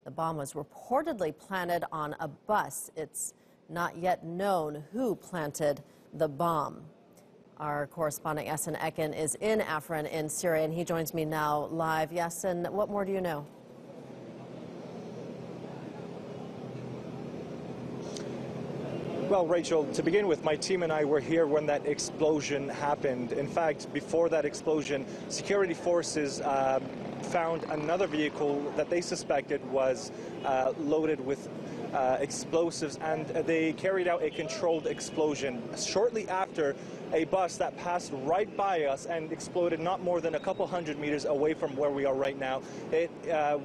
The bomb was reportedly planted on a bus. It's not yet known who planted the bomb. Our correspondent Yasin Eken is in Afrin in Syria, and he joins me now live. Yasin, what more do you know? Well, Rachel, to begin with, my team and I were here when that explosion happened. In fact, before that explosion, security forces found another vehicle that they suspected was loaded with explosives, and they carried out a controlled explosion. Shortly after, a bus that passed right by us and exploded not more than a couple hundred meters away from where we are right now. It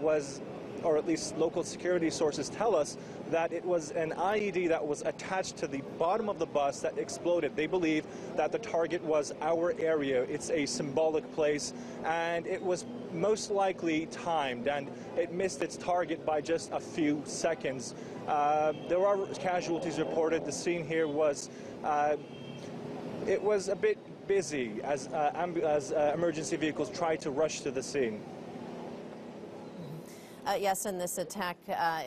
was, or at least local security sources tell us, that it was an IED that was attached to the bottom of the bus that exploded. They believe that the target was our area. It's a symbolic place, and it was most likely timed, and it missed its target by just a few seconds. There are casualties reported. The scene here was it was a bit busy as emergency vehicles tried to rush to the scene. Yes, and this attack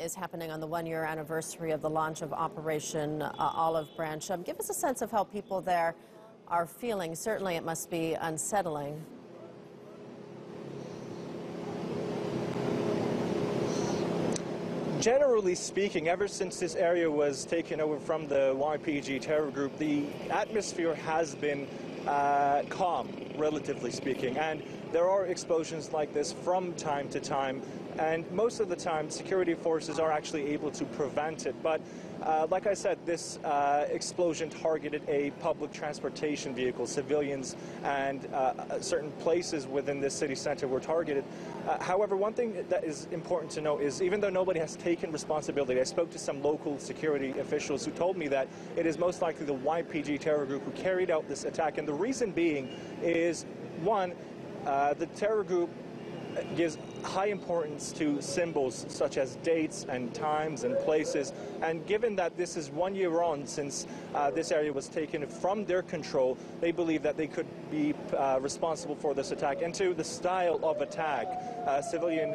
is happening on the one-year anniversary of the launch of Operation Olive Branch. Give us a sense of how people there are feeling. Certainly it must be unsettling. Generally speaking, ever since this area was taken over from the YPG terror group, the atmosphere has been calm, relatively speaking, and there are explosions like this from time to time, and most of the time security forces are actually able to prevent it. But like I said, this explosion targeted a public transportation vehicle. Civilians and certain places within this city center were targeted. However, one thing that is important to note is, even though nobody has taken responsibility, I spoke to some local security officials who told me that it is most likely the YPG terror group who carried out this attack. And the reason being is, one, the terror group gives high importance to symbols such as dates and times and places, and given that this is 1 year on since this area was taken from their control, they believe that they could be responsible for this attack. And to the style of attack, a civilian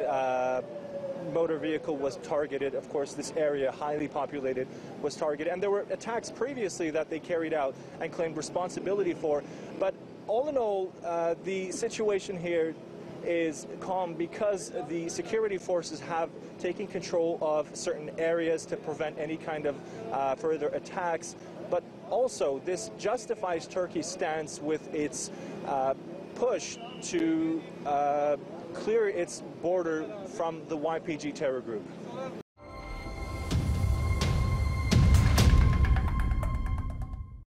motor vehicle was targeted. Of course, this area, highly populated, was targeted, and there were attacks previously that they carried out and claimed responsibility for. But all in all, the situation here is calm because the security forces have taken control of certain areas to prevent any kind of further attacks. But also, this justifies Turkey's stance with its push to clear its border from the YPG terror group.